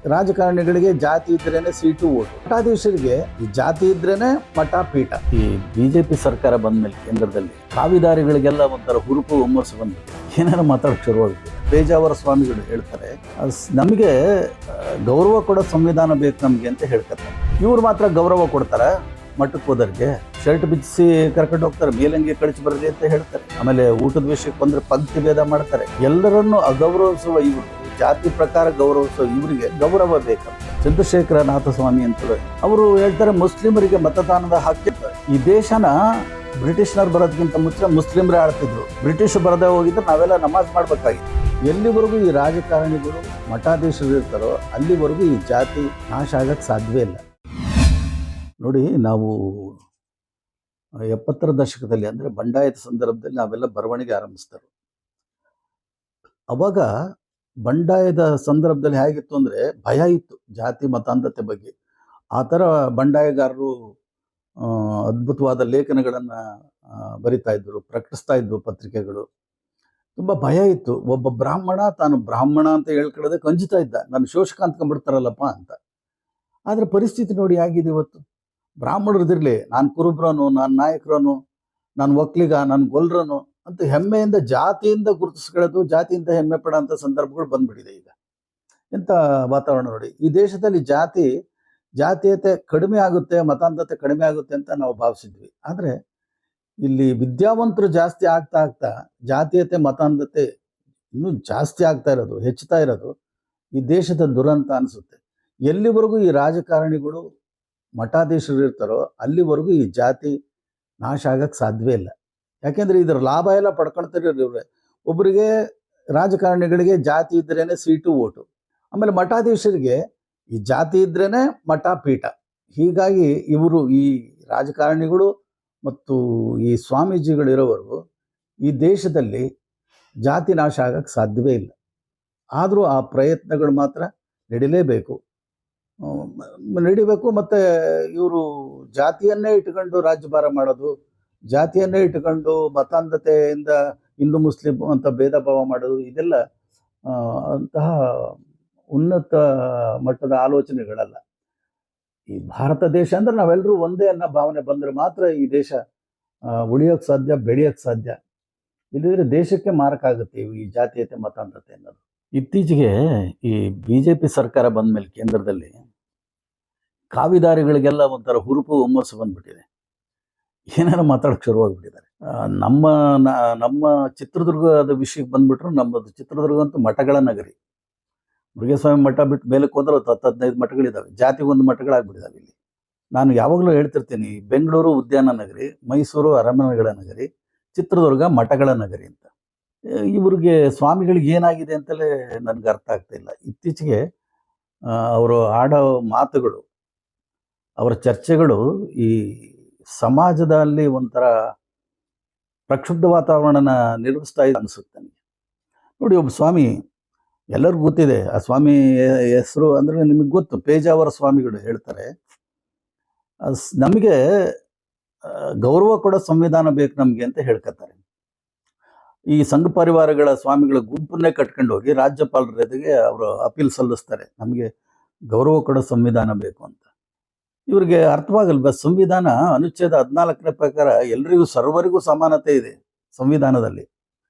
ರಾಜಕಾರಣಿಗಳಿಗೆ ಜಾತಿ ಇದ್ರೇನೆ seat vote, ಮಠಾಧೀಶರಿಗೆ ಈ ಜಾತಿ ಇದ್ರೇನೆ ಮಠ ಪೀಠ. ಈ ಬಿಜೆಪಿ ಸರ್ಕಾರ ಬಂದ್ಮೇಲೆ ಕೇಂದ್ರದಲ್ಲಿ ಕಾವಿದಾರಿಗಳಿಗೆಲ್ಲ ಒಂಥರ ಹುರುಪು ಹುಮ್ಮಸ್ಸು ಬಂದು ಏನೇನೋ ಮಾತಾಡೋಕೆ ಶುರುವಾಗುತ್ತೆ. ಪೇಜಾವರ ಸ್ವಾಮಿಗಳು ಹೇಳ್ತಾರೆ, ನಮಗೆ ಗೌರವ ಕೊಡೋ ಸಂವಿಧಾನ ಬೇಕು ನಮಗೆ ಅಂತ ಹೇಳ್ತಾರೆ. ಇವ್ರು ಮಾತ್ರ ಗೌರವ ಕೊಡ್ತಾರ ಮಠಕ್ಕೆ ಹೋದರಿಗೆ, ಶರ್ಟ್ ಬಿಚ್ಚಿಸಿ ಕರ್ಕೊಂಡು ಹೋಗ್ತಾರೆ, ಮೇಲಂಗಿ ಕಳಿಸಿ ಬರಲಿ ಅಂತ ಹೇಳ್ತಾರೆ. ಆಮೇಲೆ ಊಟದ ವಿಷಯಕ್ಕೆ ಬಂದ್ರೆ ಪಂಕ್ತಿ ಭೇದ ಮಾಡ್ತಾರೆ. ಎಲ್ಲರನ್ನೂ ಅಗೌರವಿಸುವ ಇವರು, ಜಾತಿ ಪ್ರಕಾರ ಗೌರವಿಸುವ ಇವರಿಗೆ ಗೌರವ ಬೇಕಂತ. ಚಂದ್ರಶೇಖರ ನಾಥಸ್ವಾಮಿ ಅಂತ ಅವರು ಹೇಳ್ತಾರೆ, ಮುಸ್ಲಿಮರಿಗೆ ಮತದಾನದ ಹಕ್ಕಿರ್ತಾರೆ. ಈ ದೇಶನ ಬ್ರಿಟಿಷ್ನವ್ರು ಬರೋದಕ್ಕಿಂತ ಮುಂಚೆ ಮುಸ್ಲಿಮರೇ ಆಳ್ತಿದ್ರು. ಬ್ರಿಟಿಷ್ ಬರದೇ ಹೋಗಿದ್ರೆ ನಾವೆಲ್ಲ ನಮಾಜ್ ಮಾಡ್ಬೇಕಾಗಿತ್ತು. ಎಲ್ಲಿವರೆಗೂ ಈ ರಾಜಕಾರಣಿಗಳು ಮಠಾಧೀಶರು ಇರ್ತಾರೋ ಅಲ್ಲಿವರೆಗೂ ಈ ಜಾತಿ ನಾಶ ಆಗಕ್ಕೆ ಸಾಧ್ಯವೇ ಇಲ್ಲ. ನೋಡಿ, ನಾವು 70ರ ದಶಕದಲ್ಲಿ ಅಂದರೆ ಬಂಡಾಯದ ಸಂದರ್ಭದಲ್ಲಿ ನಾವೆಲ್ಲ ಬರವಣಿಗೆ ಆರಂಭಿಸ್ತಾರೆ. ಅವಾಗ ಬಂಡಾಯದ ಸಂದರ್ಭದಲ್ಲಿ ಹೇಗಿತ್ತು ಅಂದರೆ ಭಯ ಇತ್ತು ಜಾತಿ ಮತಾಂಧತೆ ಬಗ್ಗೆ. ಆ ಥರ ಬಂಡಾಯಗಾರರು ಅದ್ಭುತವಾದ ಲೇಖನಗಳನ್ನು ಬರಿತಾ ಇದ್ರು, ಪ್ರಕಟಿಸ್ತಾ ಇದ್ವು ಪತ್ರಿಕೆಗಳು. ತುಂಬ ಭಯ ಇತ್ತು. ಒಬ್ಬ ಬ್ರಾಹ್ಮಣ ತಾನು ಬ್ರಾಹ್ಮಣ ಅಂತ ಹೇಳ್ಕೊಳ್ಳೋದಕ್ಕೆ ಅಂಜುತ್ತಾ ಇದ್ದ, ನಾನು ಶೋಷಕ ಅಂದ್ಕೊಂಡ್ಬಿಡ್ತಾರಲ್ಲಪ್ಪ ಅಂತ. ಆದರೆ ಪರಿಸ್ಥಿತಿ ನೋಡಿ ಆಗಿದೆ ಇವತ್ತು. ಬ್ರಾಹ್ಮಣರದಿರಲಿ, ನಾನು ಕುರುಬ್ರನು, ನಾನು ನಾಯಕರನು, ನಾನು ಒಕ್ಕಲಿಗ, ನಾನು ಗೊಲ್ರನು ಅಂತ ಹೆಮ್ಮೆಯಿಂದ ಜಾತಿಯಿಂದ ಗುರುತಿಸ್ಕೊಳ್ಳೋದು, ಜಾತಿಯಿಂದ ಹೆಮ್ಮೆ ಪಡೋಂಥ ಸಂದರ್ಭಗಳು ಬಂದ್ಬಿಟ್ಟಿದೆ ಈಗ. ಎಂಥ ವಾತಾವರಣ ನೋಡಿ. ಈ ದೇಶದಲ್ಲಿ ಜಾತೀಯತೆ ಕಡಿಮೆ ಆಗುತ್ತೆ, ಮತಾಂಧತೆ ಕಡಿಮೆ ಆಗುತ್ತೆ ಅಂತ ನಾವು ಭಾವಿಸಿದ್ವಿ. ಆದರೆ ಇಲ್ಲಿ ವಿದ್ಯಾವಂತರು ಜಾಸ್ತಿ ಆಗ್ತಾ ಆಗ್ತಾ ಜಾತೀಯತೆ ಮತಾಂಧತೆ ಇನ್ನೂ ಜಾಸ್ತಿ ಆಗ್ತಾ ಇರೋದು, ಹೆಚ್ಚುತ್ತಾ ಇರೋದು ಈ ದೇಶದ ದುರಂತ ಅನಿಸುತ್ತೆ. ಎಲ್ಲಿವರೆಗೂ ಈ ರಾಜಕಾರಣಿಗಳು ಮಠಾಧೀಶರು ಇರ್ತಾರೋ ಅಲ್ಲಿವರೆಗೂ ಈ ಜಾತಿ ನಾಶ ಆಗಕ್ಕೆ ಸಾಧ್ಯವೇ ಇಲ್ಲ. ಯಾಕೆಂದರೆ ಇದರ ಲಾಭ ಎಲ್ಲ ಪಡ್ಕೊಳ್ತಿರೋರು ಒಬ್ಬರಿಗೆ, ರಾಜಕಾರಣಿಗಳಿಗೆ ಜಾತಿ ಇದ್ರೇನೆ ಸೀಟು ಓಟು, ಆಮೇಲೆ ಮಠಾಧೀಶರಿಗೆ ಈ ಜಾತಿ ಇದ್ರೇನೆ ಮಠ ಪೀಠ. ಹೀಗಾಗಿ ಇವರು, ಈ ರಾಜಕಾರಣಿಗಳು ಮತ್ತು ಈ ಸ್ವಾಮೀಜಿಗಳಿರೋವರೆಗೂ ಈ ದೇಶದಲ್ಲಿ ಜಾತಿ ನಾಶ ಆಗಕ್ಕೆ ಸಾಧ್ಯವೇ ಇಲ್ಲ. ಆದರೂ ಆ ಪ್ರಯತ್ನಗಳು ಮಾತ್ರ ನಡಿಲೇಬೇಕು. ಮತ್ತು ಇವರು ಜಾತಿಯನ್ನೇ ಇಟ್ಕೊಂಡು ರಾಜ್ಯಭಾರ ಮಾಡೋದು, ಜಾತಿಯನ್ನೇ ಇಟ್ಕೊಂಡು ಮತಾಂಧತೆಯಿಂದ ಹಿಂದೂ ಮುಸ್ಲಿಂ ಅಂತ ಭೇದ ಭಾವ ಮಾಡೋದು, ಇದೆಲ್ಲ ಅಂತಹ ಉನ್ನತ ಮಟ್ಟದ ಆಲೋಚನೆಗಳಲ್ಲ. ಈ ಭಾರತ ದೇಶ ಅಂದರೆ ನಾವೆಲ್ಲರೂ ಒಂದೇ ಅನ್ನೋ ಭಾವನೆ ಬಂದರೆ ಮಾತ್ರ ಈ ದೇಶ ಉಳಿಯೋಕ್ಕೆ ಸಾಧ್ಯ, ಬೆಳೆಯೋಕ್ಕೆ ಸಾಧ್ಯ. ಇಲ್ಲಿದ್ರೆ ದೇಶಕ್ಕೆ ಮಾರಕ ಆಗುತ್ತೆ ಈ ಜಾತೀಯತೆ ಮತಾಂಧತೆ ಅನ್ನೋದು. ಇತ್ತೀಚೆಗೆ ಈ ಬಿಜೆಪಿ ಸರ್ಕಾರ ಬಂದ ಮೇಲೆ ಕೇಂದ್ರದಲ್ಲಿ ಕಾವಿದಾರಿಗಳಿಗೆಲ್ಲ ಒಂಥರ ಹುರುಪು ಹುಮ್ಮಸ್ಸು ಬಂದ್ಬಿಟ್ಟಿದೆ. ಏನೇನೋ ಮಾತಾಡೋಕ್ಕೆ ಶುರುವಾಗ್ಬಿಟ್ಟಿದ್ದಾರೆ. ನಮ್ಮ ಚಿತ್ರದುರ್ಗದ ವಿಷಯಕ್ಕೆ ಬಂದ್ಬಿಟ್ರು, ನಮ್ಮದು ಚಿತ್ರದುರ್ಗ ಅಂತೂ ಮಠಗಳ ನಗರಿ. ಮುರುಘೇಸ್ವಾಮಿ ಮಠ ಬಿಟ್ಟು ಮೇಲಕ್ಕೆ ಹೋದ್ರೆ 10-15 ಮಠಗಳಿದ್ದಾವೆ. ಜಾತಿಗೊಂದು ಮಠಗಳಾಗ್ಬಿಟ್ಟಿದ್ದಾವೆ ಇಲ್ಲಿ. ನಾನು ಯಾವಾಗಲೂ ಹೇಳ್ತಿರ್ತೀನಿ, ಬೆಂಗಳೂರು ಉದ್ಯಾನ ನಗರಿ, ಮೈಸೂರು ಅರಮನೆಗಳ ನಗರಿ, ಚಿತ್ರದುರ್ಗ ಮಠಗಳ ನಗರಿ ಅಂತ. ಇವ್ರಿಗೆ ಸ್ವಾಮಿಗಳಿಗೆ ಏನಾಗಿದೆ ಅಂತಲೇ ನನಗೆ ಅರ್ಥ ಆಗ್ತಾ ಇಲ್ಲ. ಇತ್ತೀಚೆಗೆ ಅವರು ಆಡೋ ಮಾತುಗಳು, ಅವರ ಚರ್ಚೆಗಳು ಈ ಸಮಾಜದಲ್ಲಿ ಒಂಥರ ಪ್ರಕ್ಷುಬ್ಧ ವಾತಾವರಣನ ನಿರ್ಮಿಸ್ತಾ ಇದೆ ಅನಿಸುತ್ತೆ ನನಗೆ. ನೋಡಿ, ಒಬ್ಬ ಸ್ವಾಮಿ, ಎಲ್ಲರಿಗೂ ಗೊತ್ತಿದೆ ಆ ಸ್ವಾಮಿ ಹೆಸರು ಅಂದರೆ ನಿಮಗೆ ಗೊತ್ತು, ಪೇಜಾವರ ಸ್ವಾಮಿಗಳು ಹೇಳ್ತಾರೆ, ನಮಗೆ ಗೌರವ ಕೊಡೋ ಸಂವಿಧಾನ ಬೇಕು ನಮಗೆ ಅಂತ ಹೇಳ್ಕೊತಾರೆ. ಈ ಸಂಘ ಪರಿವಾರಗಳ ಸ್ವಾಮಿಗಳ ಗುಂಪನ್ನೇ ಕಟ್ಕೊಂಡು ಹೋಗಿ ರಾಜ್ಯಪಾಲರ ಎದುರಿಗೆ ಅವರು ಅಪೀಲ್ ಸಲ್ಲಿಸ್ತಾರೆ, ನಮಗೆ ಗೌರವ ಕೊಡೋ ಸಂವಿಧಾನ ಬೇಕು ಅಂತ. ಇವ್ರಿಗೆ ಅರ್ಥವಾಗಲ್ವ? ಸಂವಿಧಾನ ಅನುಚ್ಛೇದ 14ರ ಪ್ರಕಾರ ಎಲ್ರಿಗೂ, ಸರ್ವರಿಗೂ ಸಮಾನತೆ ಇದೆ ಸಂವಿಧಾನದಲ್ಲಿ.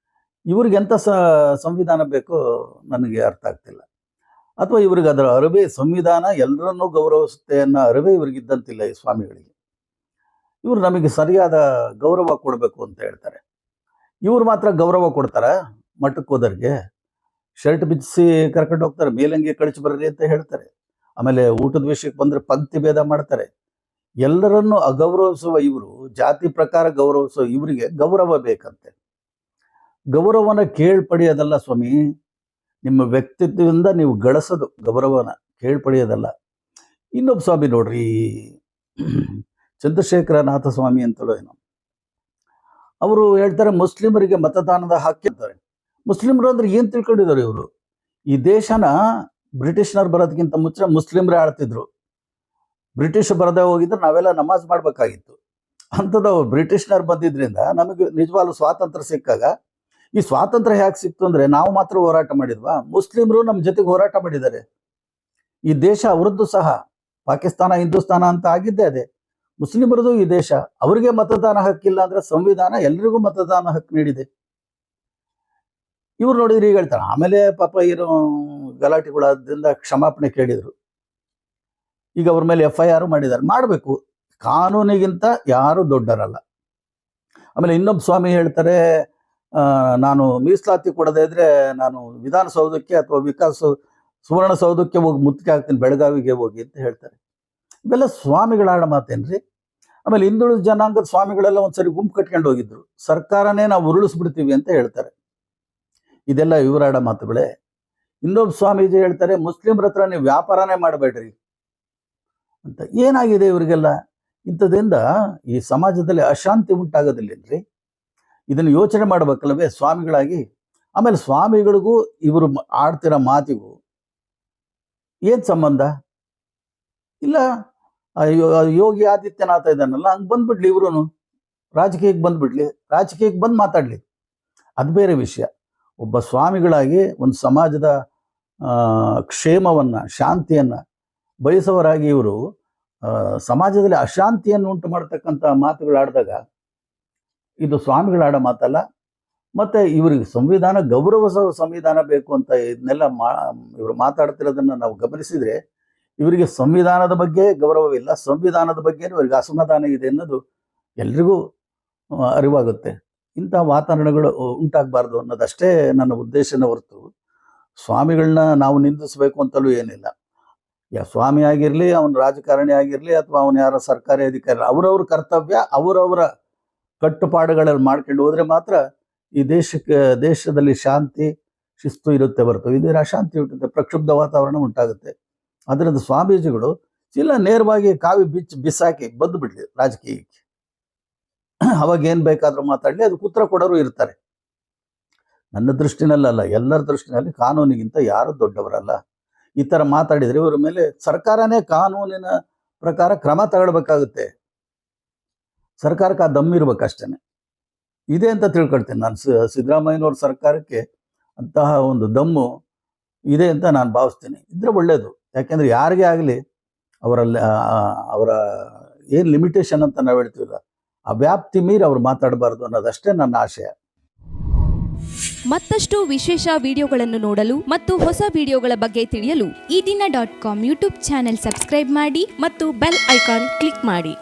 ಇವ್ರಿಗೆ ಎಂಥ ಸಂವಿಧಾನ ಬೇಕೋ ನನಗೆ ಅರ್ಥ ಆಗ್ತಿಲ್ಲ. ಅಥವಾ ಇವ್ರಿಗೆ ಅದರ ಅರಿವೇ, ಸಂವಿಧಾನ ಎಲ್ಲರನ್ನೂ ಗೌರವಿಸುತ್ತೆ ಅನ್ನೋ ಅರಿವೇ ಇವ್ರಿಗಿದ್ದಂತಿಲ್ಲ ಈ ಸ್ವಾಮಿಗಳಿಗೆ. ಇವರು ನಮಗೆ ಸರಿಯಾದ ಗೌರವ ಕೊಡಬೇಕು ಅಂತ ಹೇಳ್ತಾರೆ. ಇವ್ರು ಮಾತ್ರ ಗೌರವ ಕೊಡ್ತಾರ ಮಠಕ್ಕೆ ಹೋದರಿಗೆ, ಶರ್ಟ್ ಬಿಚ್ಚಿಸಿ ಕರ್ಕೊಂಡು ಹೋಗ್ತಾರೆ, ಮೇಲಂಗಿ ಕಳಿಸಿ ಬರಲಿ ಅಂತ ಹೇಳ್ತಾರೆ. ಆಮೇಲೆ ಊಟದ ವಿಷಯಕ್ಕೆ ಬಂದರೆ ಪಂಕ್ತಿ ಭೇದ ಮಾಡ್ತಾರೆ. ಎಲ್ಲರನ್ನೂ ಅಗೌರವಿಸುವ ಇವರು, ಜಾತಿ ಪ್ರಕಾರ ಗೌರವಿಸುವ ಇವರಿಗೆ ಗೌರವ ಬೇಕಂತೆ. ಗೌರವನ ಕೇಳ್ಪಡೆಯೋದಲ್ಲ ಸ್ವಾಮಿ, ನಿಮ್ಮ ವ್ಯಕ್ತಿತ್ವದಿಂದ ನೀವು ಗಳಿಸೋದು ಗೌರವನ, ಕೇಳ್ಪಡೆಯೋದಲ್ಲ. ಇನ್ನೊಬ್ಬ ಸ್ವಾಮಿ ನೋಡ್ರಿ, ಚಂದ್ರಶೇಖರ ನಾಥಸ್ವಾಮಿ ಅಂತಲೋ ಏನೋ, ಅವರು ಹೇಳ್ತಾರೆ ಮುಸ್ಲಿಮರಿಗೆ ಮತದಾನದ ಹಕ್ಕಿರ್ತಾರೆ. ಮುಸ್ಲಿಮರು ಅಂದ್ರೆ ಏನು ತಿಳ್ಕೊಂಡಿದ್ದಾರೆ ಇವರು? ಈ ದೇಶನ ಬ್ರಿಟಿಷ್ನವ್ರು ಬರೋದಕ್ಕಿಂತ ಮುಂಚೆ ಮುಸ್ಲಿಮರೇ ಆಳ್ತಿದ್ರು. ಬ್ರಿಟಿಷ್ ಬರದೇ ಹೋಗಿದ್ರೆ ನಾವೆಲ್ಲ ನಮಾಜ್ ಮಾಡ್ಬೇಕಾಗಿತ್ತು. ಅಂಥದ್ದು ಬ್ರಿಟಿಷ್ನವ್ರು ಬಂದಿದ್ರಿಂದ ನಮಗೆ ನಿಜವಾಗ್ಲೂ ಸ್ವಾತಂತ್ರ್ಯ ಸಿಕ್ಕಾಗ, ಈ ಸ್ವಾತಂತ್ರ್ಯ ಹೇಗೆ ಸಿಕ್ತು ಅಂದರೆ ನಾವು ಮಾತ್ರ ಹೋರಾಟ ಮಾಡಿದ್ವಾ? ಮುಸ್ಲಿಮರು ನಮ್ಮ ಜೊತೆಗೆ ಹೋರಾಟ ಮಾಡಿದ್ದಾರೆ. ಈ ದೇಶ ಅವರದ್ದು ಸಹ, ಪಾಕಿಸ್ತಾನ ಹಿಂದೂಸ್ತಾನ ಅಂತ ಆಗಿದ್ದೇ ಅದೇ. ಮುಸ್ಲಿಮರದು ಈ ದೇಶ, ಅವರಿಗೆ ಮತದಾನ ಹಕ್ಕಿಲ್ಲ ಅಂದ್ರೆ ಸಂವಿಧಾನ ಎಲ್ರಿಗೂ ಮತದಾನ ಹಕ್ಕು ನೀಡಿದೆ. ಇವ್ರು ನೋಡಿದ್ರೆ ಈಗ ಹೇಳ್ತಾರೆ. ಆಮೇಲೆ ಪಾಪ ಏನು ಗಲಾಟೆಗಳಾದ್ರಿಂದ ಕ್ಷಮಾಪಣೆ ಕೇಳಿದ್ರು. ಈಗ ಅವ್ರ ಮೇಲೆ FIR ಮಾಡಿದ್ದಾರೆ. ಮಾಡಬೇಕು, ಕಾನೂನಿಗಿಂತ ಯಾರು ದೊಡ್ಡರಲ್ಲ. ಆಮೇಲೆ ಇನ್ನೊಬ್ಬ ಸ್ವಾಮಿ ಹೇಳ್ತಾರೆ, ನಾನು ಮೀಸಲಾತಿ ಕೊಡದೇ ಇದ್ರೆ ನಾನು ವಿಧಾನಸೌಧಕ್ಕೆ ಅಥವಾ ಸುವರ್ಣಸೌಧಕ್ಕೆ ಹೋಗಿ ಮುತ್ತಿಗೆ ಹಾಕ್ತೀನಿ, ಬೆಳಗಾವಿಗೆ ಹೋಗಿ ಅಂತ ಹೇಳ್ತಾರೆ. ಇವೆಲ್ಲ ಸ್ವಾಮಿಗಳಾಡ ಮಾತೇನ್ರಿ? ಆಮೇಲೆ ಹಿಂದುಳಿದ ಜನಾಂಗದ ಸ್ವಾಮಿಗಳೆಲ್ಲ ಒಂದ್ಸರಿ ಗುಂಪು ಕಟ್ಕೊಂಡು ಹೋಗಿದ್ರು, ಸರ್ಕಾರನೇ ನಾವು ಉರುಳಿಸ್ಬಿಡ್ತೀವಿ ಅಂತ ಹೇಳ್ತಾರೆ. ಇದೆಲ್ಲ ಇವರಾಡ ಮಾತುಗಳೇ. ಇನ್ನೊಬ್ಬ ಸ್ವಾಮೀಜಿ ಹೇಳ್ತಾರೆ, ಮುಸ್ಲಿಮ್ರ ಹತ್ರ ನೀವು ವ್ಯಾಪಾರನೇ ಮಾಡಬೇಡ್ರಿ ಅಂತ. ಏನಾಗಿದೆ ಇವರಿಗೆಲ್ಲ? ಇಂಥದ್ರಿಂದ ಈ ಸಮಾಜದಲ್ಲಿ ಅಶಾಂತಿ ಉಂಟಾಗೋದಿಲ್ಲೇನ್ರಿ? ಇದನ್ನು ಯೋಚನೆ ಮಾಡ್ಬೇಕಲ್ವೇ ಸ್ವಾಮಿಗಳಾಗಿ? ಆಮೇಲೆ ಸ್ವಾಮಿಗಳಿಗೂ ಇವರು ಆಡ್ತಿರೋ ಮಾತಿಗೂ ಏನ್ ಸಂಬಂಧ? ಇಲ್ಲ, ಯೋಗಿ ಆದಿತ್ಯನಾಥ ಇದ್ದಾನಲ್ಲ, ಹಂಗೆ ಬಂದ್ಬಿಡ್ಲಿ ಇವ್ರು, ರಾಜಕೀಯಕ್ಕೆ ಬಂದ್ಬಿಡ್ಲಿ, ರಾಜಕೀಯಕ್ಕೆ ಬಂದು ಮಾತಾಡ್ಲಿ, ಅದು ಬೇರೆ ವಿಷಯ. ಒಬ್ಬ ಸ್ವಾಮಿಗಳಾಗಿ ಒಂದು ಸಮಾಜದ ಕ್ಷೇಮವನ್ನ, ಶಾಂತಿಯನ್ನ ಬಯಸೋರಾಗಿ ಇವರು ಸಮಾಜದಲ್ಲಿ ಅಶಾಂತಿಯನ್ನು ಉಂಟು ಮಾಡ್ತಕ್ಕಂಥ ಮಾತುಗಳಾಡಿದಾಗ ಇದು ಸ್ವಾಮಿಗಳಾಡೋ ಮಾತಲ್ಲ. ಮತ್ತೆ ಇವರಿಗೆ ಸಂವಿಧಾನ ಗೌರವಿಸೋ ಸಂವಿಧಾನ ಬೇಕು ಅಂತ ಇದನ್ನೆಲ್ಲ ಇವರು ಮಾತಾಡ್ತಿರೋದನ್ನ ನಾವು ಗಮನಿಸಿದ್ರೆ, ಇವರಿಗೆ ಸಂವಿಧಾನದ ಬಗ್ಗೆ ಗೌರವವಿಲ್ಲ, ಸಂವಿಧಾನದ ಬಗ್ಗೆ ಇವರಿಗೆ ಅಸಮಾಧಾನ ಇದೆ ಅನ್ನೋದು ಎಲ್ರಿಗೂ ಅರಿವಾಗುತ್ತೆ. ಇಂಥ ವಾತಾವರಣಗಳು ಉಂಟಾಗಬಾರ್ದು ಅನ್ನೋದಷ್ಟೇ ನನ್ನ ಉದ್ದೇಶನ ಹೊರತು ಸ್ವಾಮಿಗಳನ್ನ ನಾವು ನಿಂದಿಸಬೇಕು ಅಂತಲೂ ಏನಿಲ್ಲ. ಸ್ವಾಮಿ ಆಗಿರಲಿ, ಅವನ ರಾಜಕಾರಣಿ ಆಗಿರಲಿ, ಅಥವಾ ಅವನ ಯಾರ ಸರ್ಕಾರಿ ಅಧಿಕಾರಿ, ಅವರವ್ರ ಕರ್ತವ್ಯ ಅವರವರ ಕಟ್ಟುಪಾಡುಗಳಲ್ಲಿ ಮಾಡ್ಕೊಂಡು ಹೋದ್ರೆ ಮಾತ್ರ ಈ ದೇಶದಲ್ಲಿ ಶಾಂತಿ ಶಿಸ್ತು ಇರುತ್ತೆ ಹೊರತು ಇದೇ ಅಶಾಂತಿ ಹುಟ್ಟುತ್ತೆ, ಪ್ರಕ್ಷುಬ್ಧ ವಾತಾವರಣ ಉಂಟಾಗುತ್ತೆ. ಅದರಿಂದ ಸ್ವಾಮೀಜಿಗಳು ಇಲ್ಲ, ನೇರವಾಗಿ ಕಾವಿ ಬಿಸಾಕಿ ಬಂದು ಬಿಡ್ಲಿ ರಾಜಕೀಯಕ್ಕೆ, ಅವಾಗ ಏನ್ ಬೇಕಾದ್ರೂ ಮಾತಾಡ್ಲಿ, ಅದಕ್ಕೆ ಉತ್ತರ ಕೊಡೋರು ಇರ್ತಾರೆ. ನನ್ನ ದೃಷ್ಟಿನಲ್ಲ, ಎಲ್ಲರ ದೃಷ್ಟಿನಲ್ಲಿ ಕಾನೂನಿಗಿಂತ ಯಾರು ದೊಡ್ಡವರಲ್ಲ. ಈ ತರ ಮಾತಾಡಿದ್ರೆ ಇವರ ಮೇಲೆ ಸರ್ಕಾರನೇ ಕಾನೂನಿನ ಪ್ರಕಾರ ಕ್ರಮ ತಗೊಳ್ಬೇಕಾಗುತ್ತೆ. ಸರ್ಕಾರಕ್ಕೆ ಆ ದಮ್ಮಿರ್ಬೇಕಷ್ಟೇನೆ. ಇದೆ ಅಂತ ತಿಳ್ಕೊಳ್ತೇನೆ ನಾನು. ಸಿದ್ದರಾಮಯ್ಯನವ್ರ ಸರ್ಕಾರಕ್ಕೆ ಅಂತಹ ಒಂದು ದಮ್ಮು ಇದೆ ಅಂತ ನಾನು ಭಾವಿಸ್ತೀನಿ. ಇದ್ರೆ ಒಳ್ಳೇದು. ಯಾಕೆಂದ್ರೆ ಯಾರಿಗೇ ಆಗಲಿ ಅವರ ಏನು ಲಿಮಿಟೇಷನ್ ಅಂತ ನಾವು ಹೇಳ್ತೀವಲ್ಲ, ಆ ವ್ಯಾಪ್ತಿ ಮೀರಿ ಅವ್ರು ಮಾತಾಡಬಾರ್ದು ಅನ್ನೋದಷ್ಟೇ ನನ್ನ ಆಶಯ. ಮತ್ತಷ್ಟು ವಿಶೇಷ ವಿಡಿಯೋಗಳನ್ನು ನೋಡಲು ಮತ್ತು ಹೊಸ ವಿಡಿಯೋಗಳ ಬಗ್ಗೆ ತಿಳಿಯಲು ಈ ದಿನ .com ಯೂಟ್ಯೂಬ್ ಚಾನೆಲ್ ಸಬ್ಸ್ಕ್ರೈಬ್ ಮಾಡಿ ಮತ್ತು ಬೆಲ್ ಐಕಾನ್ ಕ್ಲಿಕ್ ಮಾಡಿ.